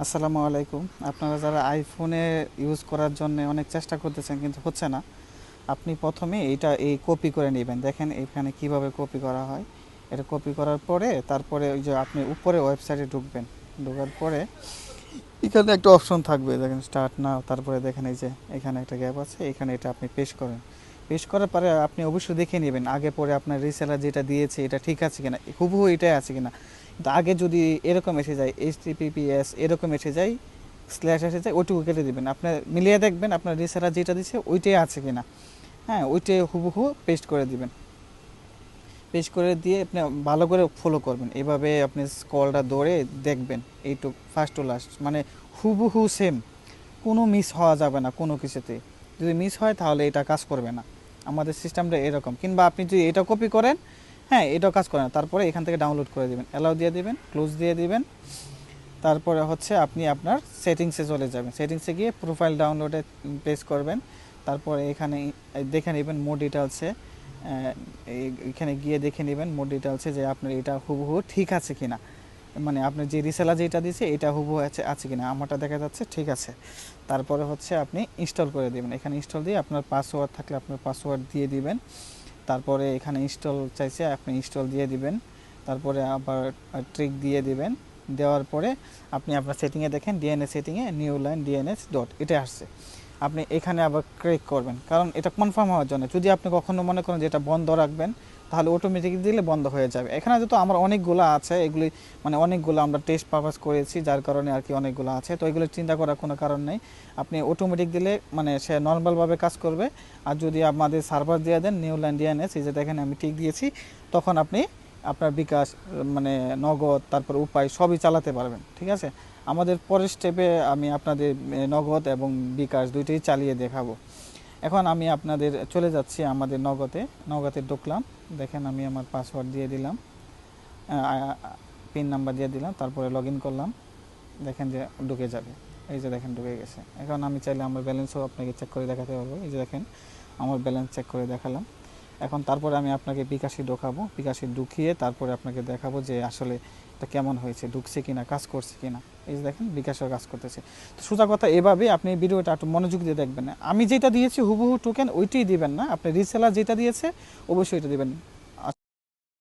আসসালামু আলাইকুম। আপনারা যারা আইফোনে ইউজ করার জন্য অনেক চেষ্টা করতেছেন কিন্তু হচ্ছে না, আপনি প্রথমে এই কপি করে নেবেন। দেখেন এখানে কিভাবে কপি করা হয়। এটা কপি করার পরে তারপরে ওই যে আপনি উপরে ওয়েবসাইটে ঢুকবেন। ঢোকার পরে এখানে একটা অপশন থাকবে, দেখেন স্টার্ট নাও। তারপরে দেখেন এই যে এখানে একটা গ্যাপ আছে, এখানে এটা আপনি পেস্ট করেন। পেস্ট করার পরে আপনি অবশ্যই দেখে নেবেন আগে পরে আপনার রিসেলার যেটা দিয়েছে এটা ঠিক আছে কিনা, হুবহু এটাই আছে কিনা। কিন্তু আগে যদি এরকম এসে যায় এইচটিটিপিএস এরকম এসে যায়, স্ল্যাশ এসে যায়, ওইটুকু কেটে দিবেন। আপনার মিলিয়ে দেখবেন আপনার রিসেলার যেটা দিচ্ছে ওইটাই আছে কিনা। হ্যাঁ, ওইটাই হুবহু পেস্ট করে দিবেন। পেস্ট করে দিয়ে আপনি ভালো করে ফলো করবেন, এভাবে আপনি স্ক্রলটা ধরে দেখবেন এইটুক ফার্স্ট টু লাস্ট, মানে হুবহু সেম, কোনো মিস হওয়া যাবে না কোনো কিছুতে। যদি মিস হয় তাহলে এটা কাজ করবে না। আমাদের সিস্টেমটা এরকম। কিংবা আপনি যদি এটা কপি করেন, হ্যাঁ এটাও কাজ করে না, তারপরে এখান থেকে ডাউনলোড করে দিবেন, অ্যালাউ দিয়ে দিবেন, ক্লোজ দিয়ে দিবেন। তারপরে হচ্ছে আপনি আপনার সেটিংসে চলে যাবেন। সেটিংসে গিয়ে প্রোফাইল ডাউনলোডে প্রেস করবেন। তারপরে এখানে দেখে নেবেন মোর ডিটেলসে, এখানে গিয়ে দেখে নেবেন মোর ডিটেলসে যে আপনার এটা হুবহু ঠিক আছে কিনা। মানে আপনার যে রিসেলার যেটা দিয়েছে এটা হুবহু আছে কিনা। আমারটা দেখা যাচ্ছে ঠিক আছে। তারপরে হচ্ছে আপনি ইনস্টল করে দেবেন। এখানে ইনস্টল দিয়ে আপনার পাসওয়ার্ড থাকলে আপনার পাসওয়ার্ড দিয়ে দিবেন। তারপরে এখানে ইনস্টল চাইছে, আপনি ইনস্টল দিয়ে দিবেন। তারপরে আবার ট্রিক দিয়ে দিবেন। দেওয়ার পরে আপনি আপনার সেটিংয়ে দেখেন ডিএনএস সেটিংয়ে নিউ লাইন ডিএনএস ডট এটা আসছে। আপনি এখানে আবার ক্লিক করবেন, কারণ এটা কনফার্ম হওয়ার জন্য। যদি আপনি কখনো মনে করেন যে এটা বন্ধ রাখবেন, তাহলে অটোমেটিক দিলে বন্ধ হয়ে যাবে। এখানে যেহেতু আমার অনেকগুলো আছে, এগুলি মানে অনেকগুলো আমরা টেস্ট পারপাস করেছি, যার কারণে আর কি অনেকগুলো আছে, তো এগুলো চিন্তা করার কোনো কারণ নেই। আপনি অটোমেটিক দিলে মানে সে নর্মালভাবে কাজ করবে। আর যদি আমাদের সার্ভার দিয়ে দেন নিউ লাইন ডিএনএস, এই যে দেখেন আমি ঠিক দিয়েছি, তখন আপনি আপনার বিকাশ মানে নগদ তারপর উপায় সবই চালাতে পারবেন। ঠিক আছে, আমাদের পরের স্টেপে আমি আপনাদের নগদ এবং বিকাশ দুইটাই চালিয়ে দেখাবো। এখন আমি আপনাদের চলে যাচ্ছি আমাদের নগদে ঢুকলাম। দেখেন আমি আমার পাসওয়ার্ড দিয়ে দিলাম, পিন নাম্বার দিয়ে দিলাম, তারপরে লগ ইন করলাম। দেখেন যে ঢুকে যাবে। এই যে দেখেন ঢুকে গেছে। এখন আমি চাইলে আমার ব্যালেন্সও আপনাকে চেক করে দেখাতে পারবো। এই যে দেখেন আমার ব্যালেন্স চেক করে দেখালাম। এখন তারপরে আমি আপনাকে বিকাশে ঢোকাবো, বিকাশে ঢুকিয়ে তারপরে আপনাকে দেখাবো যে আসলে এটা কেমন হয়েছে, ঢুকছে কিনা, কাজ করছে কিনা। এই যে দেখেন বিকাশেও কাজ করতেছে। তো সোজা কথা এভাবে আপনি ভিডিওটা একটু মনোযোগ দিয়ে দেখবেন। আমি যেটা দিয়েছি হুবহু টোকেন ওইটাই দিবেন না, আপনি রিসেলার যেটা দিয়েছে অবশ্যই এটা দিবেন।